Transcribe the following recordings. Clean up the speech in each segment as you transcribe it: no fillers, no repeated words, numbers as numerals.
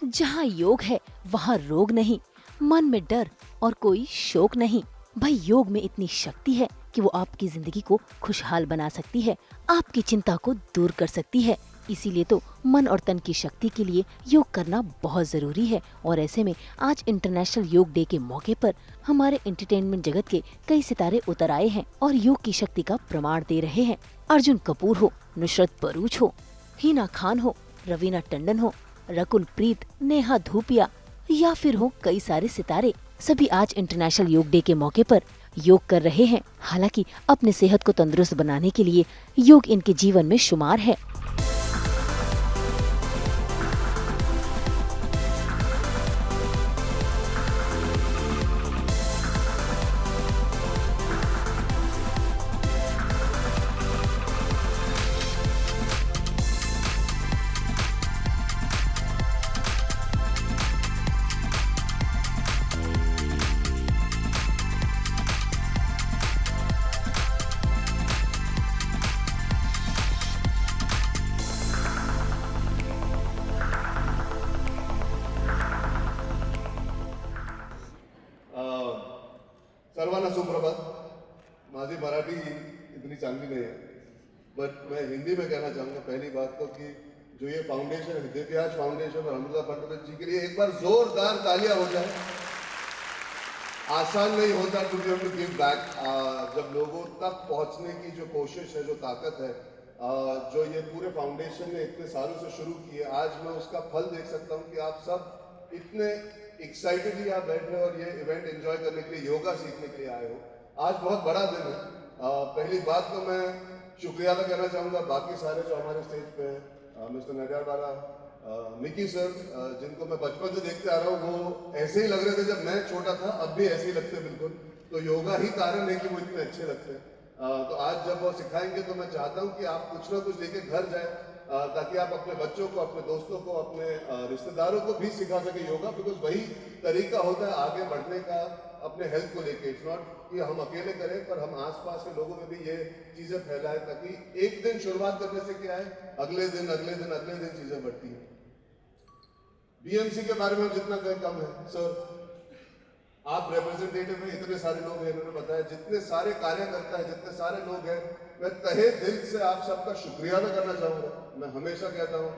जहाँ योग है वहाँ रोग नहीं, मन में डर और कोई शोक नहीं। भाई योग में इतनी शक्ति है कि वो आपकी जिंदगी को खुशहाल बना सकती है, आपकी चिंता को दूर कर सकती है। इसीलिए तो मन और तन की शक्ति के लिए योग करना बहुत जरूरी है। और ऐसे में आज इंटरनेशनल योग डे के मौके पर हमारे एंटरटेनमेंट जगत के कई सितारे उतर आए हैं और योग की शक्ति का प्रमाण दे रहे हैं। अर्जुन कपूर हो, नुसरत भरूच हो, हिना खान हो, रवीना टंडन हो, रकुल प्रीत, नेहा धूपिया या फिर हो कई सारे सितारे, सभी आज इंटरनेशनल योग डे के मौके पर योग कर रहे हैं। हालांकि अपने सेहत को तंदुरुस्त बनाने के लिए योग इनके जीवन में शुमार है। सर्वांना सुप्रभात। माझी मराठी इतनी चांगली नहीं है, बट मैं हिंदी में कहना चाहूँगा पहली बात तो कि जो ये फाउंडेशन है, दिव्याज फाउंडेशन और अमृता फंड जी के लिए एक बार जोरदार तालियां हो जाए। आसान नहीं होता टू गिव बैक। जब लोगों तक पहुंचने की जो कोशिश है, जो ताकत है, जो ये पूरे फाउंडेशन ने इतने सालों से शुरू की है, आज मैं उसका फल देख सकता हूँ कि आप सब इतने एक्साइटेडली आप बैठ रहे हो और ये इवेंट एंजॉय करने के लिए, योगा सीखने के लिए आए हो। आज बहुत बड़ा दिन है। पहली बात तो मैं शुक्रिया अदा करना चाहूँगा बाकी सारे जो हमारे स्टेज पे हैं, मिस्टर नडियाडवाला, मिकी सर, जिनको मैं बचपन से देखते आ रहा हूँ। वो ऐसे ही लग रहे थे जब मैं छोटा था, अब भी ऐसे ही लगते हैं बिल्कुल। तो योगा ही कारण है कि वो इतने अच्छे लगते हैं। तो आज जब वो सिखाएंगे तो मैं चाहता हूँ कि आप कुछ ना कुछ लेके घर जाए, ताकि आप अपने बच्चों को, अपने दोस्तों को, अपने रिश्तेदारों को भी सिखा सके योगा। बिकॉज वही तरीका होता है आगे बढ़ने का अपने हेल्थ को लेके। इट्स नॉट कि हम अकेले करें, पर हम आसपास के लोगों में भी ये चीजें फैलाएं, ताकि एक दिन शुरुआत करने से क्या है, अगले दिन चीजें बढ़ती हैं। बीएमसी के बारे में जितना कहें कम है। सर, आप रिप्रेजेंटेटिव में इतने सारे लोग हैं, इन्होंने बताया, जितने सारे कार्यकर्ता हैं, जितने सारे लोग हैं, मैं तहे दिल से आप सबका शुक्रिया अदा करना चाहूँगा। मैं हमेशा कहता हूँ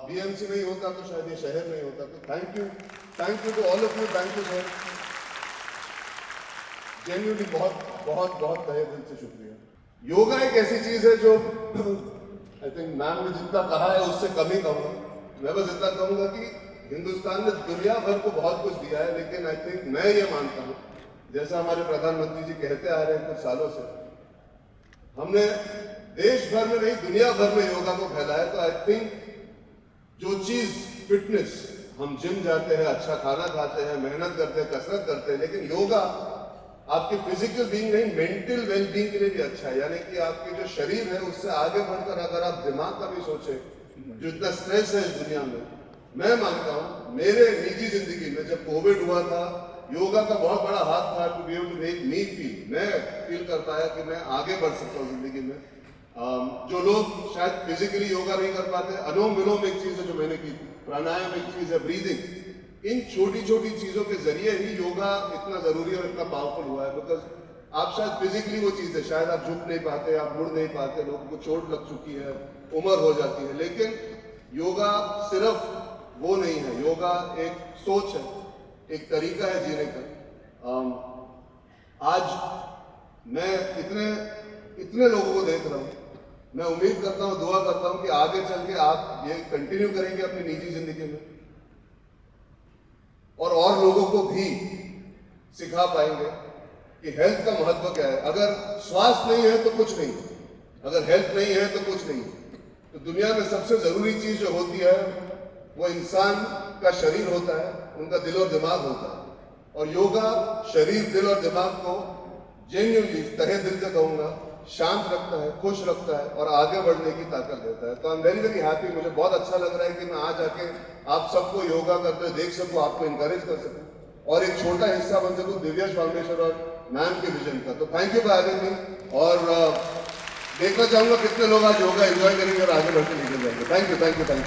बीएमसी नहीं होता तो शायद ये शहर नहीं होता। तो thank you to all of you. Thank you sir, genuinely बहुत बहुत बहुत तहे दिल से शुक्रिया। योगा एक ऐसी चीज है जो आई थिंक मैम ने जितना कहा है उससे कम ही कहूँगा। मैं बस इतना कहूँगा कि हिंदुस्तान ने दुनिया भर को बहुत कुछ दिया है, लेकिन आई थिंक मैं ये मानता हूँ, जैसा हमारे प्रधानमंत्री जी कहते आ रहे हैं कुछ सालों से, हमने देश भर में नहीं दुनिया भर में योगा को फैलाया। तो आई थिंक जो चीज फिटनेस, हम जिम जाते हैं, अच्छा खाना खाते हैं, मेहनत करते हैं, कसरत करते हैं, लेकिन योगा आपकी फिजिकल बीइंग नहीं, मेंटल वेल बीइंग के लिए भी अच्छा है। यानी कि आपके जो शरीर है उससे आगे बढ़कर अगर आप दिमाग का भी सोचे, जो इतना स्ट्रेस है इस दुनिया में, मैं मानता हूं मेरे निजी जिंदगी में जब कोविड हुआ था, योगा का बहुत बड़ा हाथ था to be able to make me feel. मैं फील कर पाया कि मैं आगे बढ़ सकता हूँ जिंदगी में। जो लोग शायद फिजिकली योगा नहीं कर पाते, अनुलोम विलोम एक चीज है जो मैंने की, प्राणायाम एक चीज है, ब्रीदिंग, इन छोटी छोटी चीजों के जरिए ही योगा इतना जरूरी और इतना पावरफुल हुआ है। बिकॉज आप शायद फिजिकली वो चीज है, शायद आप झुक नहीं पाते, आप मुड़ नहीं पाते, लोगों को चोट लग चुकी है, उम्र हो जाती है, लेकिन योगा सिर्फ वो नहीं है। योगा एक सोच है, एक तरीका है जीने का। आज मैं इतने लोगों को देख रहा हूँ, मैं उम्मीद करता हूँ, दुआ करता हूँ कि आगे चल के आप ये कंटिन्यू करेंगे अपनी निजी जिंदगी में और लोगों को भी सिखा पाएंगे कि हेल्थ का महत्व क्या है। अगर स्वास्थ्य नहीं है तो कुछ नहीं, अगर हेल्थ नहीं है तो कुछ नहीं। तो दुनिया में सबसे जरूरी चीज जो होती है वो इंसान का शरीर होता है, उनका दिल और दिमाग होता है। और योगा शरीर, दिल और दिमाग को जेन्युइनली तहे दिल से कहूंगा शांत रखता है, खुश रखता है और आगे बढ़ने की ताकत देता है। तो आई एम वेरी वेरी हैप्पी। मुझे बहुत अच्छा लग रहा है कि मैं आज आके आप सबको योगा करते हुए देख सकूं, आपको इंकरेज कर सकूं और एक छोटा हिस्सा बन सकूं दिव्याज फाउंडेशन और मैम के विजन का। तो thank you for having me और देखना चाहूंगा कितने लोग आज योगा एंजॉय करेंगे और आगे बढ़ के निकल जाएंगे। Thank you.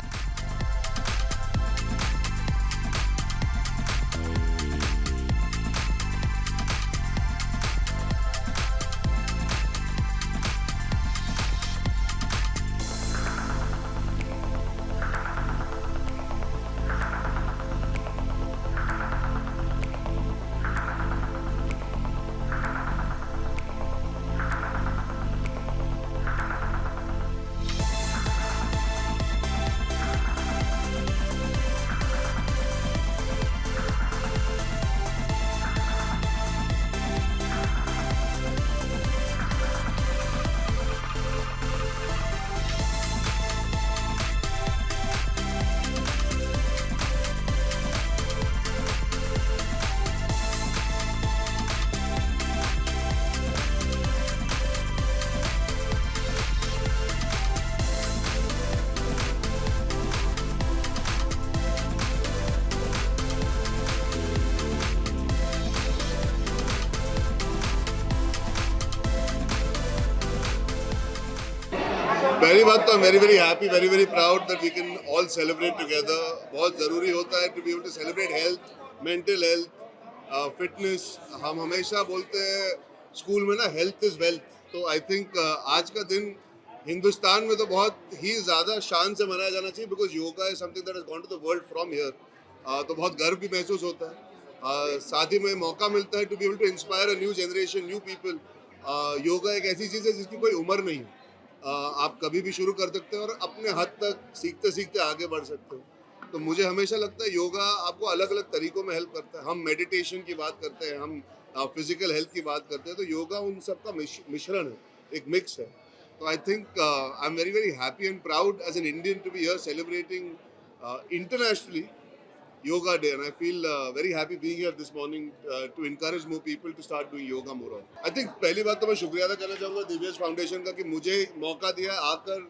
पहली बात तो very very happy, very very proud that we can all celebrate together. बहुत ज़रूरी होता है to be able to celebrate health, mental health, fitness. हम हमेशा बोलते हैं स्कूल में ना, हेल्थ इज़ वेल्थ. तो आई थिंक आज का दिन हिंदुस्तान में तो बहुत ही ज़्यादा शान से मनाया जाना चाहिए, because yoga is something that has gone to the world from here. तो बहुत गर्व भी महसूस होता है. साथ ही में मौका मिलता है to be able to inspire a new generation, new people. Yoga एक ऐसी चीज़ है जिसकी कोई उम्र नहीं है. आप कभी भी शुरू कर सकते हो और अपने हद तक सीखते सीखते आगे बढ़ सकते हो. तो मुझे हमेशा लगता है योगा आपको अलग अलग तरीकों में हेल्प करता है. हम मेडिटेशन की बात करते हैं, हम फिजिकल हेल्थ की बात करते हैं, तो योगा उन सब का मिश्रण है, एक मिक्स है. तो I think I am very very happy and proud as an Indian to be here celebrating internationally Yoga Day, and I feel very happy being here this morning to encourage more people to start doing yoga more often. I think पहली बात तो मैं शुक्रिया अदा करना चाहूँगा दिव्यज foundation का कि मुझे मौका दिया आकर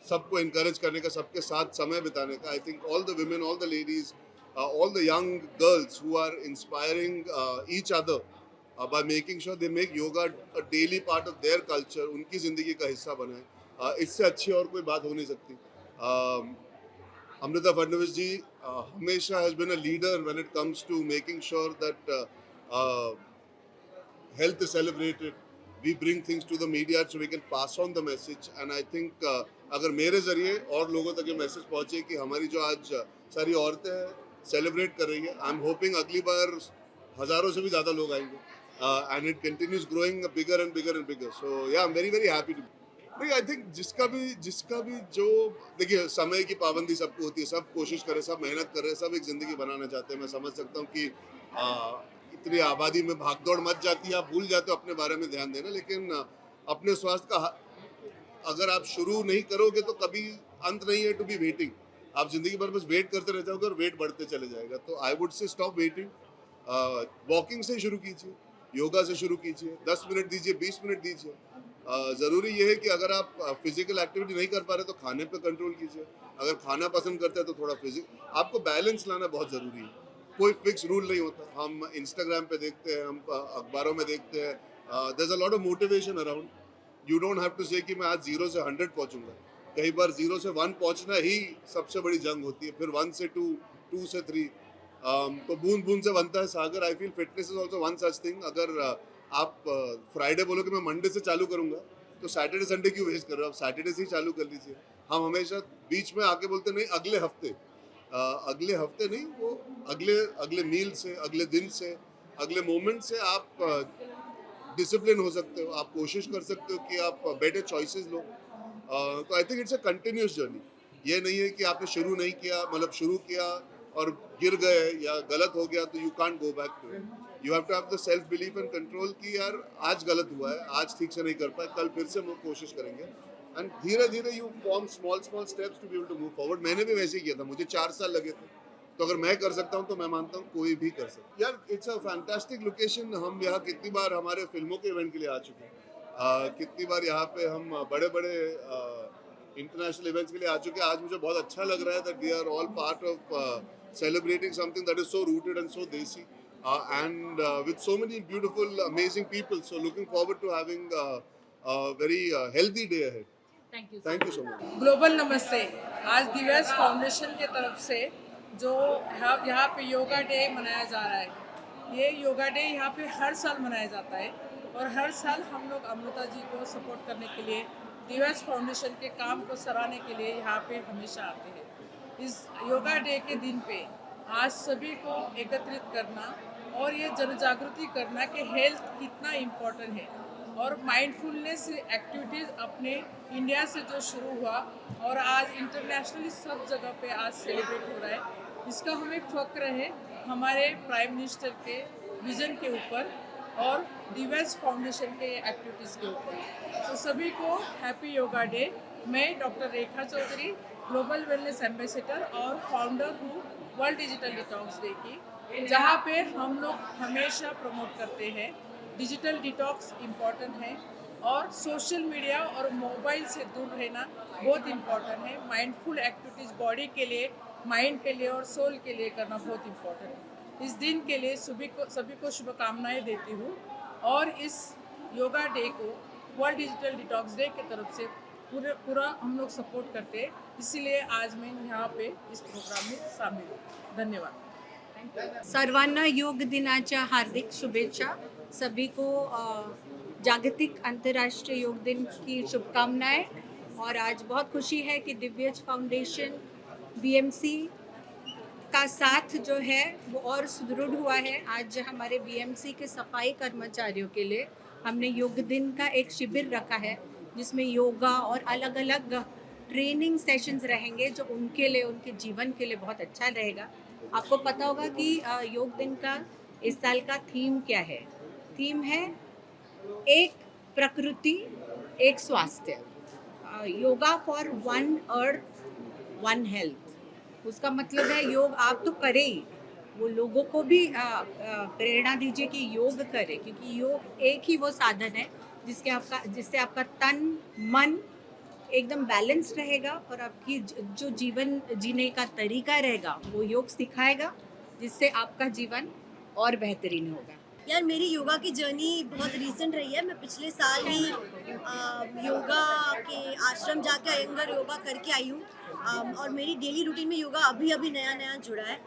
सबको encourage करने का, सबके साथ समय बिताने का. I think all the women, all the ladies, all the young girls who are inspiring each other by making sure they make yoga a daily part of their culture, उनकी ज़िंदगी का हिस्सा बनाए. इससे अच्छी और कोई बात हो नहीं सकती. Amrita Fadnavis ji Hamesha has been a leader when it comes to making sure that health is celebrated. We bring things to the media so we can pass on the message. And I think अगर मेरे जरिए और लोगों तक ये message पहुंचे कि हमारी जो आज सारी औरतें हैं सेलिब्रेट कर रही है, आई एम होपिंग अगली बार हजारों से भी ज़्यादा लोग आएंगे. And it continues growing bigger and bigger and bigger. So yeah I am very very happy to. नहीं, आई थिंक जिसका भी जो, देखिए समय की पाबंदी सबको होती है, सब कोशिश करें, सब मेहनत कर रहे हैं, सब एक ज़िंदगी बनाना चाहते हैं. मैं समझ सकता हूँ कि इतनी आबादी में भागदौड़ मच जाती है, आप भूल जाते हो अपने बारे में ध्यान देना. लेकिन अपने स्वास्थ्य का अगर आप शुरू नहीं करोगे तो कभी अंत नहीं है टू बी वेटिंग. आप जिंदगी भर बस वेट करते रह जाओगे और वेट बढ़ते चले जाएगा. तो I would say stop waiting. Walking से शुरू कीजिए, योगा से शुरू कीजिए, 10 मिनट दीजिए, 20 मिनट दीजिए. ज़रूरी ये है कि अगर आप फिजिकल एक्टिविटी नहीं कर पा रहे तो खाने पे कंट्रोल कीजिए. अगर खाना पसंद करते हैं तो थोड़ा आपको बैलेंस लाना बहुत ज़रूरी है. कोई फिक्स रूल नहीं होता. हम इंस्टाग्राम पे देखते हैं, हम अखबारों में देखते हैं, there is a lot of motivation around. You don't have to say कि मैं आज 0 से 100 पहुंचूंगा. कई बार 0 से 1 पहुंचना ही सबसे बड़ी जंग होती है. फिर 1 से 2, 2 से 3. तो बूंद बूंद से बनता है सागर. I feel fitness is also one such thing. अगर आप फ्राइडे बोलो कि मैं मंडे से चालू करूंगा, तो सैटरडे संडे क्यों वेस्ट कर रहे हो? आप सैटरडे से ही चालू कर लीजिए. हम हमेशा बीच में आके बोलते नहीं, अगले हफ्ते. अगले हफ्ते नहीं, वो अगले अगले मील से, अगले दिन से, अगले मोमेंट से आप डिसिप्लिन हो सकते हो. आप कोशिश कर सकते हो कि आप बेटर चॉइसेस लो. तो I think it's a continuous journey. ये नहीं है कि आपने शुरू नहीं किया, मतलब शुरू किया और गिर गए या गलत हो गया तो you can't go back to it. You have to have the self belief and control कि यार आज गलत हुआ है, आज ठीक से नहीं कर पाए, कल फिर से हम कोशिश करेंगे. एंड धीरे धीरे you form small small steps to be able to move forward. मैंने भी वैसे ही किया था, मुझे 4 साल लगे थे. तो अगर मैं कर सकता हूँ तो मैं मानता हूँ कोई भी कर सकता है. यार इट्स अ फैंटास्टिक लोकेशन. हम यहाँ कितनी बार हमारे फिल्मों के इवेंट के लिए आ चुके हैं. कितनी बार यहाँ पे हम बड़े बड़े इंटरनेशनल इवेंट्स के लिए आ चुके हैं. आज मुझे बहुत अच्छा लग रहा है that we are all part of celebrating something that is so rooted and so desi, and with so many beautiful, amazing people. So looking forward to having a very healthy day ahead. Thank you so much. Global नमस्ते. आज Divya's foundation के तरफ से जो यहाँ पे yoga day मनाया जा रहा है, ये योगा डे यहाँ पे हर साल मनाया जाता है. और हर साल हम लोग अमृता जी को सपोर्ट करने के लिए, दिव्यास फाउंडेशन के काम को सराहने के लिए यहाँ पे हमेशा आते हैं. इस योगा डे के दिन पे आज सभी को एकत्रित करना और ये जन जागृति करना कि हेल्थ कितना इम्पोर्टेंट है. और माइंडफुलनेस एक्टिविटीज़ अपने इंडिया से जो शुरू हुआ और आज इंटरनेशनली सब जगह पे आज सेलिब्रेट हो रहा है, इसका हमें फ़ख्र है हमारे प्राइम मिनिस्टर के विज़न के ऊपर और दिव्यास फाउंडेशन के एक्टिविटीज़ के ऊपर. तो सभी को हैप्पी योगा डे. मैं डॉक्टर रेखा चौधरी, ग्लोबल वेलनेस एम्बेसडर और फाउंडर हूँ वर्ल्ड डिजिटल डिटॉक्स डे की, जहाँ पे हम लोग हमेशा प्रमोट करते हैं डिजिटल डिटॉक्स इम्पॉर्टेंट है और सोशल मीडिया और मोबाइल से दूर रहना बहुत इम्पॉर्टेंट है. माइंडफुल एक्टिविटीज़ बॉडी के लिए, माइंड के लिए और सोल के लिए करना बहुत इम्पॉर्टेंट है. इस दिन के लिए सभी को शुभकामनाएं देती हूँ और इस योगा डे को वर्ल्ड डिजिटल डिटॉक्स डे की तरफ से पूरा हम लोग सपोर्ट करते हैं, इसीलिए आज मैं यहाँ पे इस प्रोग्राम में शामिल हूँ। धन्यवाद। सर्वांना योग दिनाच्या हार्दिक शुभेच्छा। सभी को जागतिक अंतर्राष्ट्रीय योग दिन की शुभकामनाएं। और आज बहुत खुशी है कि दिव्यज फाउंडेशन बीएमसी का साथ जो है वो और सुदृढ़ हुआ है। आज हमारे बीएमसी के सफाई कर्मचारियों के लिए हमने योग दिन का एक शिविर रखा है, जिसमें योगा और अलग अलग ट्रेनिंग सेशंस रहेंगे, जो उनके लिए, उनके जीवन के लिए बहुत अच्छा रहेगा। आपको पता होगा कि योग दिन का इस साल का थीम क्या है। थीम है एक प्रकृति एक स्वास्थ्य, yoga for one earth one health. उसका मतलब है योग आप तो करें ही, वो लोगों को भी प्रेरणा दीजिए कि योग करें, क्योंकि योग एक ही वो साधन है जिससे आपका तन मन एकदम बैलेंस रहेगा और आपकी जो जीवन जीने का तरीका रहेगा वो योग सिखाएगा, जिससे आपका जीवन और बेहतरीन होगा। यार मेरी योगा की जर्नी बहुत रीसेंट रही है। मैं पिछले साल ही योगा के आश्रम जाके अयंगर योगा करके आई हूँ, और मेरी डेली रूटीन में योगा अभी अभी नया नया जुड़ा है।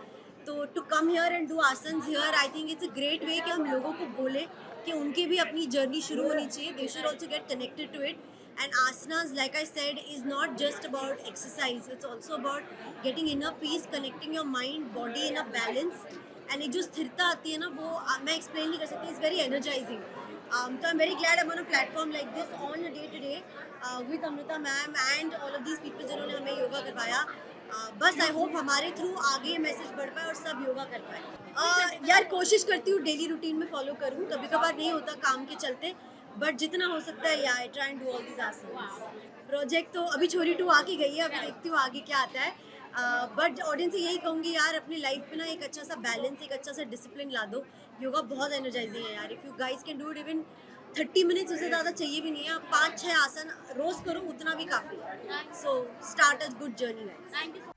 तो to come here and do asanas here, I think it's a great way कि हम लोगों को बोले कि उनकी भी अपनी जर्नी शुरू होनी चाहिए। They should also get connected to it. And asanas, like I said, is not just about exercise. It's also about getting inner peace, connecting your mind, body in a balance. And एक जो स्थिरता आती है ना, वो मैं explain नहीं कर सकती. It's very energizing. So I'm very glad I'm on a platform like this on a day to day with Amrita ma'am and all of these people जिन्होंने हमें योगा करवाया. बस आई होप हमारे थ्रू आगे मैसेज बढ़ पाए और सब योगा कर पाए. यार कोशिश करती हूँ डेली रूटीन में फॉलो करूँ. कभी कभार नहीं होता काम के चलते, बट जितना हो सकता है I try and do all this asanas. Project तो अभी छोरी 2 आके गई है, अभी देखती हूँ आगे क्या आता है. बट ऑडियंस से यही कहूँगी यार, अपनी लाइफ में ना एक अच्छा सा बैलेंस, एक अच्छा सा डिसिप्लिन ला दो. योगा बहुत एनर्जाइजिंग है यार. If you guys can do it even 30 minutes, उससे ज़्यादा चाहिए भी नहीं है. आप 5-6 आसन रोज़ करो, उतना भी काफ़ी है. So start a good journey guys.